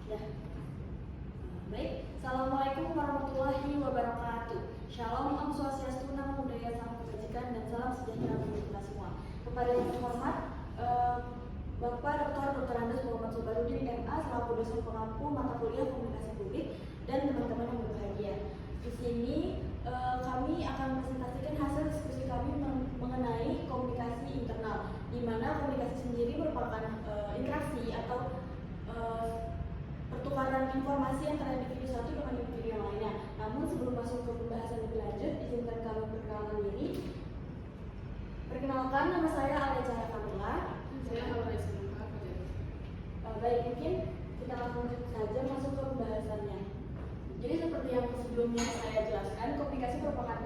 Ya. Baik, Assalamualaikum warahmatullahi wabarakatuh. Shalom, Om Swastiastu, Namo Buddhaya, Salam Kebajikan, dan salam sejahtera bagi kita semua. Kepada yang terhormat, Bapak Dr. Andes Muhammad Sobarudin MA selaku dosen pengampu mata kuliah komunikasi publik dan teman-teman yang berbahagia. Di sini kami akan presentasikan hasil diskusi kami mengenai komunikasi internal, di mana komunikasi sendiri merupakan interaksi atau pertukaran informasi antara individu satu dengan individu yang lainnya. Namun sebelum masuk ke pembahasan lebih lanjut, izinkan kami perkenalkan diri. Perkenalkan, nama saya Alia Cahaya Kamila. Saya Alia Cahaya. Baik, mungkin kita langsung saja masuk ke pembahasannya. Jadi seperti yang sebelumnya saya jelaskan, komunikasi merupakan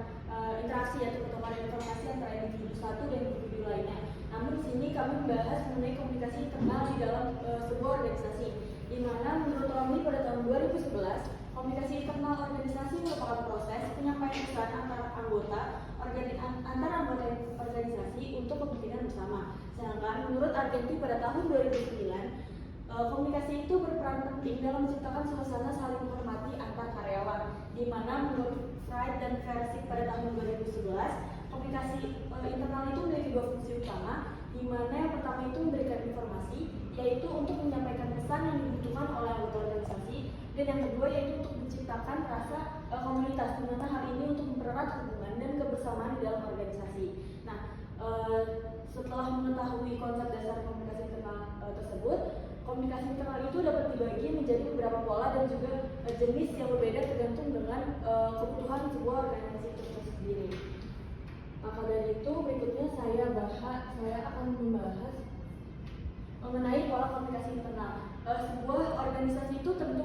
interaksi atau pertukaran informasi antara individu satu dan individu lainnya. Namun di sini kami membahas mengenai komunikasi internal di dalam sebuah organisasi, di mana menurut Romli pada tahun 2011, komunikasi internal organisasi merupakan proses penyampaian pesan antara anggota organisasi untuk kepentingan bersama. Sedangkan menurut Argenti pada tahun 2009, komunikasi itu berperan penting dalam menciptakan suasana saling menghormati antar karyawan, di mana menurut Fried dan Versick pada tahun 2011, komunikasi internal itu memiliki dua fungsi utama, di mana yang pertama itu memberikan informasi, yaitu untuk menyampaikan pesan yang dibutuhkan oleh anggota organisasi, dan yang kedua yaitu untuk menciptakan rasa komunitas, di mana hal ini untuk mempererat hubungan dan kebersamaan di dalam organisasi. Nah, setelah mengetahui konsep dasar komunikasi internal tersebut, komunikasi internal itu dapat dibagi menjadi beberapa pola dan juga jenis yang berbeda tergantung dengan kebutuhan sebuah organisasi itu sendiri. Maka dari itu berikutnya saya akan membahas mengenai pola komunikasi internal. Sebuah organisasi itu tentu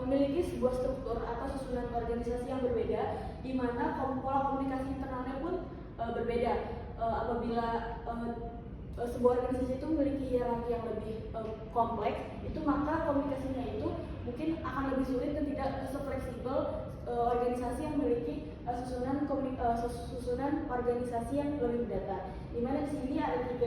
memiliki sebuah struktur atau susunan organisasi yang berbeda, di mana pola komunikasi internalnya pun berbeda. Apabila sebuah organisasi itu memiliki hierarki yang lebih kompleks, itu maka komunikasinya itu mungkin akan lebih sulit dan tidak sefleksibel organisasi yang memiliki susunan organisasi yang lebih mendatar. Di mana di sini ada tiga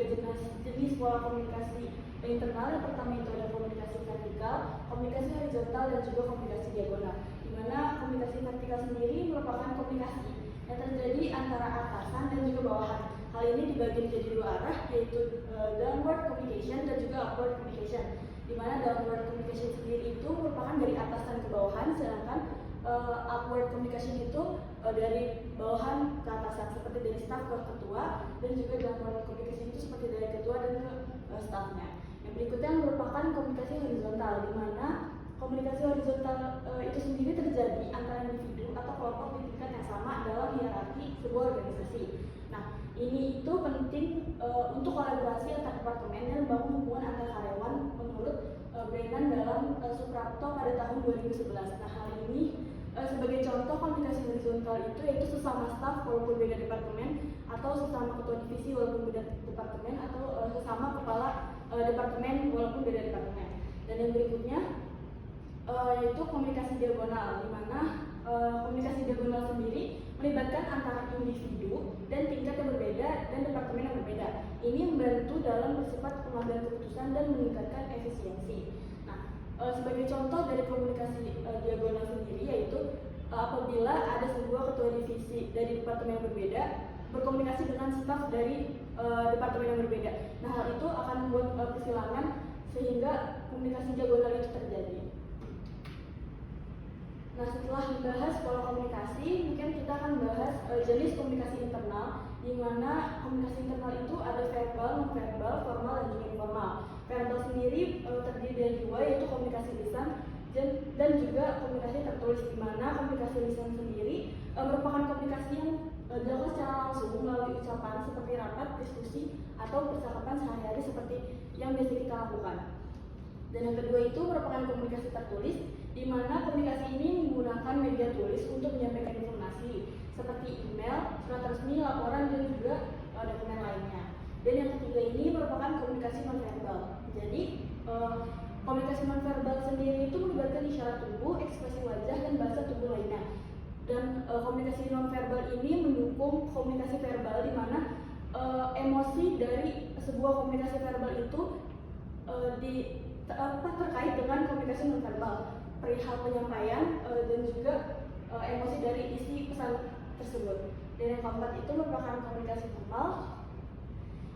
jenis pola komunikasi internal. Yang pertama itu ada komunikasi vertikal, komunikasi horizontal, dan juga komunikasi diagonal. Di mana komunikasi vertikal sendiri merupakan komunikasi yang terjadi antara atasan dan juga bawahan. Hal ini dibagi menjadi dua arah, yaitu downward communication dan juga upward communication. Di mana downward communication sendiri itu merupakan dari atasan ke bawahan, sedangkan upward communication itu dari bawahan ke atasan, seperti dari staff ke ketua, dan juga downward communication itu seperti dari ketua dan ke staffnya. Yang berikutnya merupakan komunikasi horizontal, di mana komunikasi horizontal itu sendiri terjadi antara individu atau kelompok di tingkat yang sama dalam hierarki sebuah organisasi. Nah, ini itu penting untuk kolaborasi antar departemen dan membangun hubungan antar karyawan menurut Brennan dalam Suprapto pada tahun 2011. Nah, hal ini sebagai contoh komunikasi horizontal itu yaitu sesama staf walaupun beda departemen, atau sesama ketua divisi walaupun beda departemen, atau sesama kepala departemen walaupun beda departemen. Dan yang berikutnya yaitu komunikasi diagonal, di mana komunikasi diagonal sendiri melibatkan antara individu dan tingkat yang berbeda dan departemen yang berbeda. Ini membantu dalam bersifat pengambilan keputusan dan meningkatkan efisiensi. Nah, sebagai contoh dari komunikasi diagonal sendiri yaitu apabila ada sebuah ketua divisi dari departemen yang berbeda berkomunikasi dengan staf dari departemen yang berbeda. Nah, hal itu akan membuat persilangan sehingga komunikasi diagonal itu terjadi. Nah, setelah membahas pola komunikasi, mungkin kita akan membahas jenis komunikasi internal, di mana komunikasi internal itu ada verbal, non-verbal, formal, dan juga informal. Verbal sendiri terdiri dari dua, yaitu komunikasi lisan dan juga komunikasi tertulis, di mana komunikasi lisan sendiri merupakan komunikasi yang dilakukan secara langsung melalui ucapan seperti rapat, diskusi, atau percakapan sehari-hari seperti yang biasa kita lakukan. Dan yang kedua itu merupakan komunikasi tertulis, di mana komunikasi ini menggunakan media tulis untuk menyampaikan informasi seperti email, surat resmi, laporan, dan juga dokumen lainnya. Dan yang ketiga ini merupakan komunikasi nonverbal. Jadi komunikasi nonverbal sendiri itu melibatkan isyarat tubuh, ekspresi wajah, dan bahasa tubuh lainnya. Dan komunikasi nonverbal ini mendukung komunikasi verbal, di mana emosi dari sebuah komunikasi verbal itu terkait dengan komunikasi nonverbal, perihal penyampaian dan juga emosi dari isi pesan tersebut. Dan yang keempat itu merupakan komunikasi formal,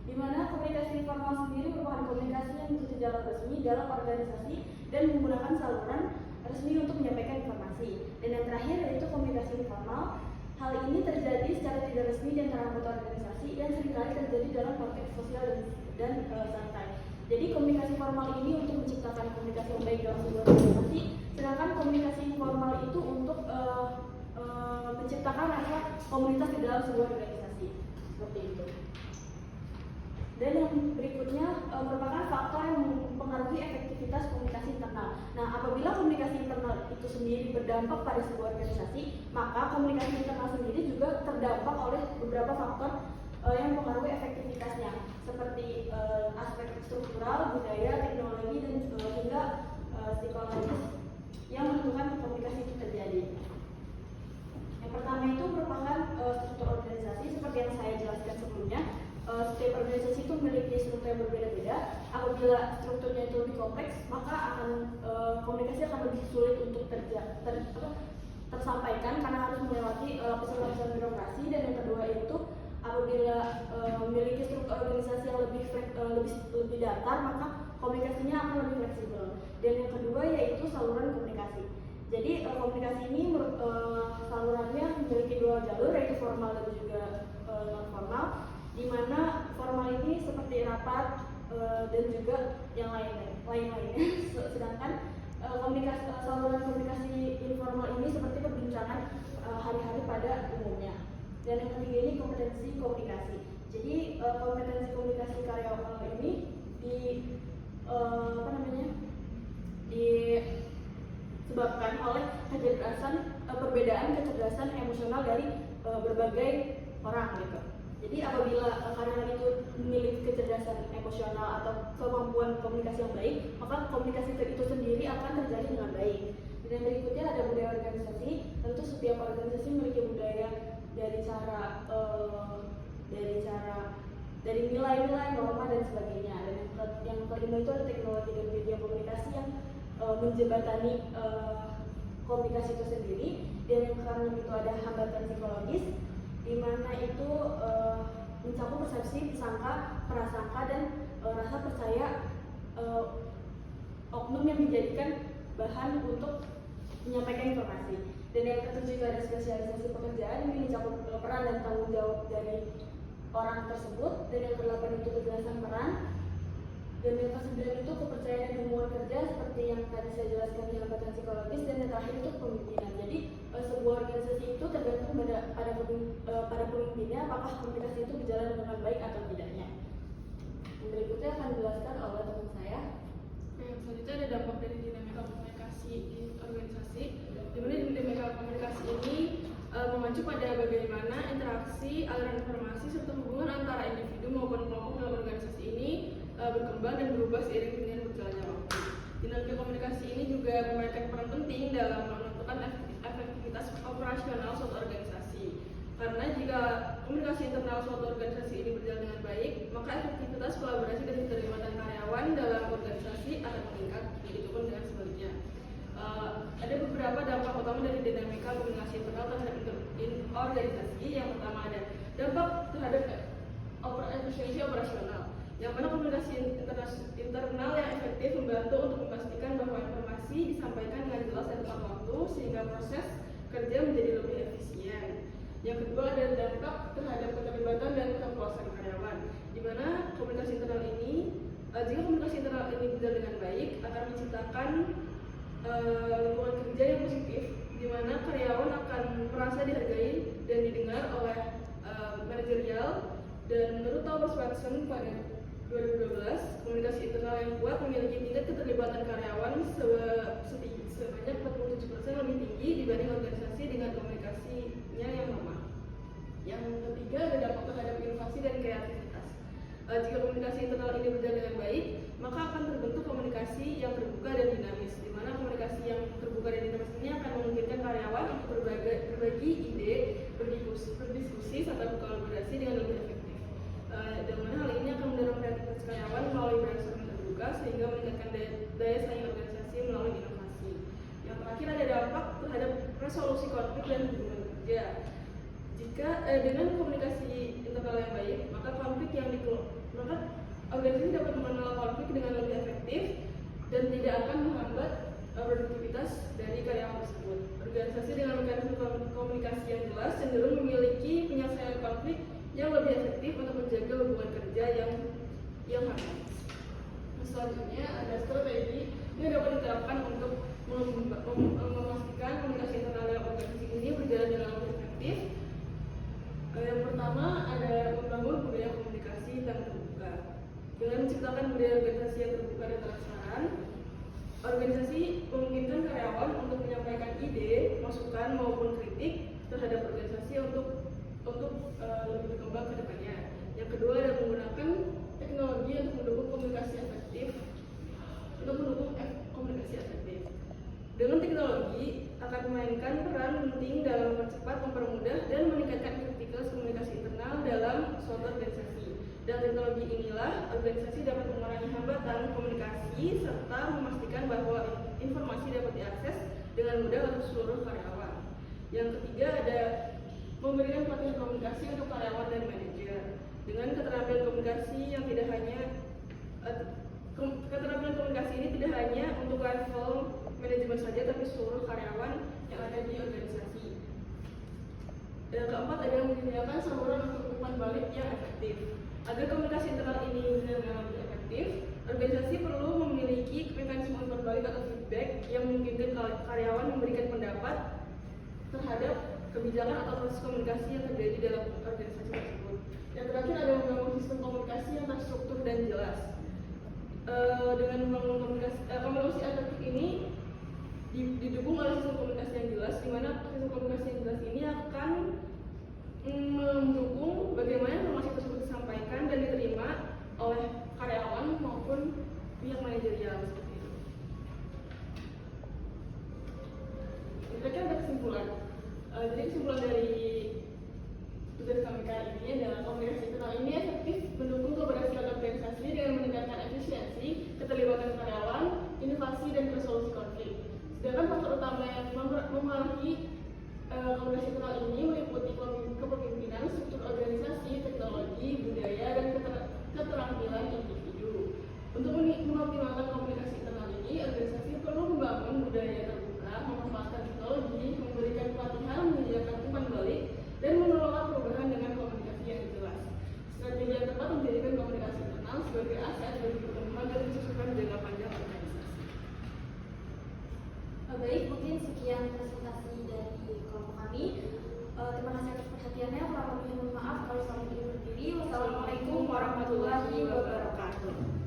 di mana komunikasi formal sendiri merupakan komunikasi yang mengikuti jalur resmi dalam organisasi dan menggunakan saluran resmi untuk menyampaikan informasi. Dan yang terakhir yaitu komunikasi informal. Hal ini terjadi secara tidak resmi di antara anggota organisasi dan seringkali terjadi dalam konteks sosial dan santai. Jadi komunikasi formal ini untuk menciptakan komunikasi yang baik dalam sebuah organisasi, sedangkan komunikasi informal itu untuk menciptakan rasa komunitas di dalam sebuah organisasi. Seperti itu. Dan yang berikutnya merupakan faktor yang mempengaruhi efektivitas komunikasi internal. Nah, apabila komunikasi internal itu sendiri berdampak pada sebuah organisasi, maka komunikasi internal sendiri juga terdampak oleh beberapa faktor yang mempengaruhi efektivitasnya, seperti aspek struktural, budaya, teknologi, dan hingga psikologis yang menentukan komunikasi itu terjadi. Yang pertama itu merupakan struktur organisasi, seperti yang saya jelaskan sebelumnya. Setiap organisasi itu memiliki struktur yang berbeda-beda. Apabila strukturnya itu lebih kompleks, maka komunikasi akan lebih sulit untuk tersampaikan karena harus melewati lapisan-lapisan birokrasi. Dan yang kedua itu apabila memiliki struktur organisasi yang lebih datar, maka komunikasinya akan lebih fleksibel. Dan yang kedua yaitu saluran komunikasi. Jadi komunikasi ini salurannya memiliki dua jalur, yaitu formal dan juga non formal, di mana formal ini seperti rapat dan juga yang lain-lain. Sedangkan saluran komunikasi informal ini seperti perbincangan hari-hari pada umumnya. Dan yang ketiga ini kompetensi komunikasi. Jadi kompetensi komunikasi karyawan ini disebabkan oleh perbedaan kecerdasan emosional dari berbagai orang gitu. Jadi apabila karyawan itu memiliki kecerdasan emosional atau kemampuan komunikasi yang baik, maka komunikasi itu sendiri akan terjadi dengan baik. Dan yang berikutnya ada budaya organisasi. Tentu setiap organisasi memiliki budaya dari nilai-nilai, norma dan sebagainya. Dan yang kelima itu ada teknologi dan media komunikasi yang menjembatani komunikasi itu sendiri. Dan yang keenam itu ada hambatan psikologis, di mana itu mencakup persepsi, prasangka, dan rasa percaya oknum yang dijadikan bahan untuk menyampaikan informasi. Dan yang ketujuh itu ada spesialisasi pekerjaan, ini mencakup peran dan tanggung jawab dari orang tersebut. Dan yang kedelapan itu kejelasan peran. Dan yang kesembilan itu kepercayaan dan hubungan kerja, seperti yang tadi saya jelaskan di hambatan psikologis. Dan yang terakhir itu kepemimpinan. Jadi sebuah organisasi itu tergantung pada pemimpinnya, apakah komunikasi itu berjalan dengan baik atau tidaknya. Yang berikutnya akan dijelaskan oleh teman saya. Selanjutnya ada dampak dari dinamika komunikasi di organisasi, di mana dinamika komunikasi ini mengacu pada bagaimana interaksi, aliran informasi, serta hubungan antara individu maupun kelompok dalam organisasi ini berkembang dan berubah seiring dengan berjalannya waktu. Dinamika komunikasi ini juga memainkan peran penting dalam menentukan efektivitas operasional suatu organisasi. Karena jika komunikasi internal suatu organisasi ini berjalan dengan baik, maka efektivitas kolaborasi dan keterlibatan karyawan dalam organisasi akan meningkat, begitupun dengan sebaliknya. Ada beberapa dampak utama dari dinamika komunikasi internal terhadap organisasi. Yang pertama ada dampak terhadap efisiensi operasional, yang mana komunikasi internal yang efektif membantu untuk memastikan bahwa informasi disampaikan dengan jelas dan tepat waktu, sehingga proses kerja menjadi lebih efisien. Yang kedua ada dampak terhadap keterlibatan dan kepuasan karyawan, di mana komunikasi internal ini, jika komunikasi internal ini berjalan dengan baik, akan menciptakan lingkungan kerja yang positif, di mana karyawan akan merasa dihargai dan didengar oleh manajerial. Dan menurut Towers Watson pada 2012, komunikasi internal yang kuat memiliki tingkat keterlibatan karyawan sebanyak 47% lebih tinggi dibanding organisasi dengan komunikasinya yang lemah. Yang ketiga ada dampak terhadap inovasi dan kreativitas. Jika komunikasi internal ini berjalan dengan baik, maka akan terbentuk komunikasi yang terbuka dan dinamis, di mana komunikasi yang terbuka dan dinamis ini akan memungkinkan karyawan untuk berbagi ide, berdiskusi, serta berkolaborasi dengan lebih efektif. Dan hal ini akan mendorong kreativitas karyawan melalui brainstorming terbuka, sehingga meningkatkan daya saing organisasi melalui inovasi. Yang terakhir ada dampak terhadap resolusi konflik dan hubungan kerja. Jika dengan komunikasi internal yang baik, maka organisasi dapat mengelola konflik dengan lebih efektif dan tidak akan menghambat produktivitas dari karyawan tersebut. Organisasi dengan mekanisme komunikasi yang jelas cenderung memiliki penyelesaian konflik yang lebih efektif untuk menjaga hubungan kerja yang harmonis. Selanjutnya ada strategi yang dapat diterapkan untuk memastikan komunikasi internal dalam organisasi ini berjalan dengan lebih efektif. Yang pertama ada membangun budaya komunikasi yang terbuka. Dengan menciptakan budaya organisasi yang terbuka dan transparan, organisasi memungkinkan karyawan untuk menyampaikan ide, masukan maupun kritik terhadap organisasi untuk lebih berkembang ke depannya. Yang kedua ada menggunakan teknologi untuk mendukung komunikasi efektif. Dengan teknologi akan memainkan peran penting dalam mempercepat, mempermudah, dan meningkatkan efektivitas komunikasi internal dalam suatu organisasi. Dengan teknologi inilah organisasi dapat mengurangi hambatan komunikasi serta memastikan bahwa informasi dapat diakses dengan mudah oleh seluruh karyawan. Yang ketiga ada memberikan pelatihan komunikasi untuk karyawan dan manajer. Dengan keterampilan komunikasi yang tidak hanya keterampilan komunikasi ini tidak hanya untuk level manajemen saja, tapi seluruh karyawan yang ada di organisasi. Dan keempat ada menyediakan saluran untuk umpan balik yang efektif. Agar komunikasi internal ini berjalan dengan lebih efektif, organisasi perlu memiliki mekanisme umpan balik atau feedback yang memungkinkan karyawan memberikan pendapat terhadap kebijakan atau proses komunikasi yang terjadi dalam organisasi tersebut. Yang terakhir ada membangun sistem komunikasi yang terstruktur dan jelas. Dengan membangun komunikasi efektif ini didukung oleh sistem komunikasi yang jelas, di mana sistem komunikasi yang jelas ini akan mendukung bagaimana informasi tersebut disampaikan dan diterima oleh karyawan maupun pihak manajerial seperti itu. Kira-kira ada kesimpulan. Jadi kesimpulan dari tugas kami kali ini adalah komunikasi internal ini efektif mendukung keberhasilan organisasi dengan meningkatkan efisiensi, keterlibatan karyawan, inovasi, dan resolusi konflik. Sedangkan faktor utama yang mempengaruhi komunikasi internal ini meliputi kepemimpinan, struktur organisasi, teknologi, budaya, dan keterampilan individu. Untuk mengoptimalkan komunikasi internal ini, organisasi perlu membangun budaya terbuka, memanfaatkan teknologi, memberikan pelatihan, menyediakan umpan balik, dan mengelola perubahan dengan komunikasi yang jelas. Strategi yang tepat menjadikan komunikasi internal sebagai aset bagi pertumbuhan dan kesuksesan jangka panjang organisasi. Baik, mungkin sekian presentasi dari kelompok kami. Terima kasih atas perhatiannya. Kurang lebih mohon maaf. Kalau saya ingin berdiri. Wassalamualaikum warahmatullahi wabarakatuh.